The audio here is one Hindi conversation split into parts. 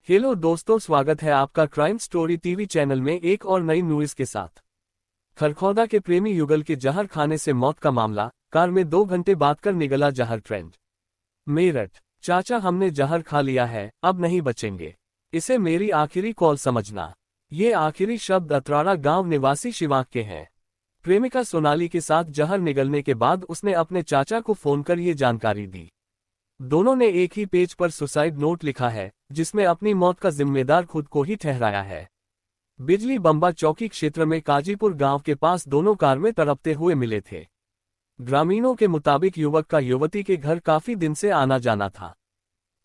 हेलो दोस्तों, स्वागत है आपका क्राइम स्टोरी टीवी चैनल में एक और नई न्यूज के साथ। खरखौदा के प्रेमी युगल के जहर खाने से मौत का मामला, कार में 2 घंटे बाद कर निगला जहर ट्रेंड। मेरठ, चाचा हमने जहर खा लिया है, अब नहीं बचेंगे, इसे मेरी आखिरी कॉल समझना। ये आखिरी शब्द अतराड़ा गांव निवासी शिवांक के हैं। प्रेमिका सोनाली के साथ जहर निगलने के बाद उसने अपने चाचा को फोन कर ये जानकारी दी। दोनों ने एक ही पेज पर सुसाइड नोट लिखा है, जिसमें अपनी मौत का जिम्मेदार खुद को ही ठहराया है। बिजली बम्बा चौकी क्षेत्र में काजीपुर गांव के पास दोनों कार में तड़पते हुए मिले थे। ग्रामीणों के मुताबिक युवक का युवती के घर काफी दिन से आना जाना था।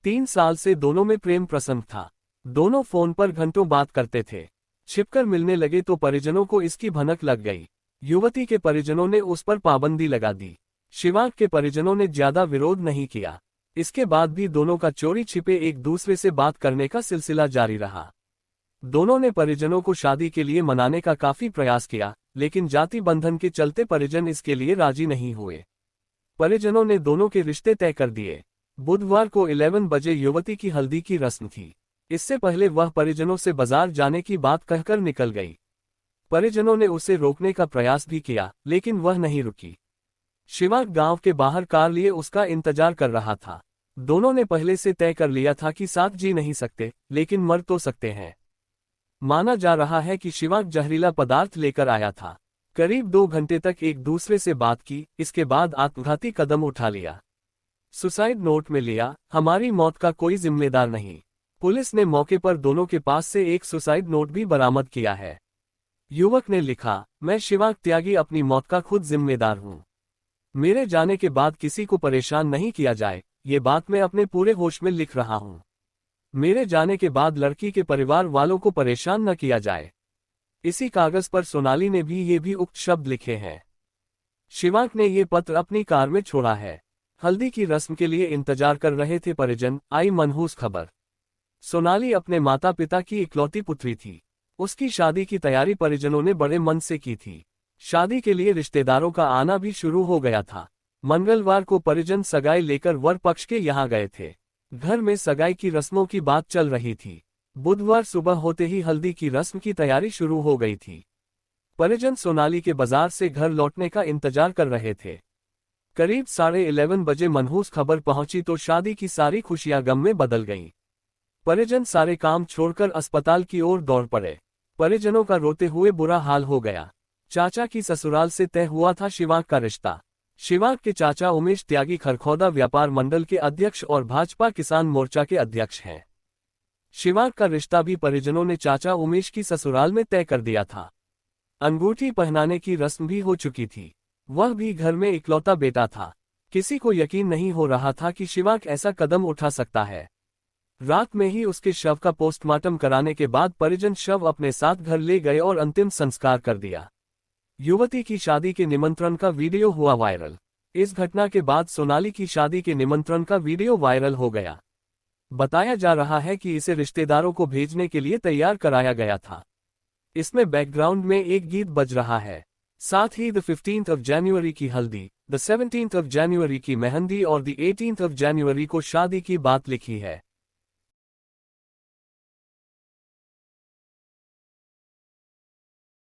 3 साल से दोनों में प्रेम प्रसंग था। दोनों फोन पर घंटों बात करते थे। छिपकर मिलने लगे तो परिजनों को इसकी भनक लग गई। युवती के परिजनों ने उस पर पाबंदी लगा दी। शिवांक के परिजनों ने ज्यादा विरोध नहीं किया। इसके बाद भी दोनों का चोरी छिपे एक दूसरे से बात करने का सिलसिला जारी रहा। दोनों ने परिजनों को शादी के लिए मनाने का काफी प्रयास किया, लेकिन जाति बंधन के चलते परिजन इसके लिए राजी नहीं हुए। परिजनों ने दोनों के रिश्ते तय कर दिए। बुधवार को 11 बजे युवती की हल्दी की रस्म थी। इससे पहले वह परिजनों से बाजार जाने की बात कहकर निकल गई। परिजनों ने उसे रोकने का प्रयास भी किया, लेकिन वह नहीं रुकी। शिवांक गांव के बाहर कार लिए उसका इंतजार कर रहा था। दोनों ने पहले से तय कर लिया था कि साथ जी नहीं सकते, लेकिन मर तो सकते हैं। माना जा रहा है कि शिवांक जहरीला पदार्थ लेकर आया था। करीब 2 घंटे तक एक दूसरे से बात की, इसके बाद आत्मघाती कदम उठा लिया। सुसाइड नोट में लिया, हमारी मौत का कोई जिम्मेदार नहीं। पुलिस ने मौके पर दोनों के पास से एक सुसाइड नोट भी बरामद किया है। युवक ने लिखा, मैं शिवांक त्यागी अपनी मौत का खुद जिम्मेदार हूं। मेरे जाने के बाद किसी को परेशान नहीं किया जाए, ये बात मैं अपने पूरे होश में लिख रहा हूं। मेरे जाने के बाद लड़की के परिवार वालों को परेशान न किया जाए। इसी कागज पर सोनाली ने भी उक्त शब्द लिखे हैं। शिवांक ने ये पत्र अपनी कार में छोड़ा है। हल्दी की रस्म के लिए इंतजार कर रहे थे परिजन, आई मनहूस खबर। सोनाली अपने माता पिता की इकलौती पुत्री थी। उसकी शादी की तैयारी परिजनों ने बड़े मन से की थी। शादी के लिए रिश्तेदारों का आना भी शुरू हो गया था। मंगलवार को परिजन सगाई लेकर वर पक्ष के यहां गए थे। घर में सगाई की रस्मों की बात चल रही थी। बुधवार सुबह होते ही हल्दी की रस्म की तैयारी शुरू हो गई थी। परिजन सोनाली के बाजार से घर लौटने का इंतजार कर रहे थे। करीब 11:30 बजे मनहूस खबर पहुंची तो शादी की सारी खुशियां गम में बदल गईं। परिजन सारे काम छोड़कर अस्पताल की ओर दौड़ पड़े। परिजनों का रोते हुए बुरा हाल हो गया। चाचा की ससुराल से तय हुआ था शिवांक का रिश्ता। शिवांक के चाचा उमेश त्यागी खरखौदा व्यापार मंडल के अध्यक्ष और भाजपा किसान मोर्चा के अध्यक्ष हैं। शिवांक का रिश्ता भी परिजनों ने चाचा उमेश की ससुराल में तय कर दिया था। अंगूठी पहनाने की रस्म भी हो चुकी थी। वह भी घर में इकलौता बेटा था। किसी को यकीन नहीं हो रहा था कि शिवांक ऐसा कदम उठा सकता है। रात में ही उसके शव का पोस्टमार्टम कराने के बाद परिजन शव अपने साथ घर ले गए और अंतिम संस्कार कर दिया। युवती की शादी के निमंत्रण का वीडियो हुआ वायरल। इस घटना के बाद सोनाली की शादी के निमंत्रण का वीडियो वायरल हो गया। बताया जा रहा है कि इसे रिश्तेदारों को भेजने के लिए तैयार कराया गया था। इसमें बैकग्राउंड में एक गीत बज रहा है। साथ ही द 15th जनवरी की हल्दी, द 17th जनवरी की मेहंदी और द 18th जनवरी को शादी की बात लिखी है।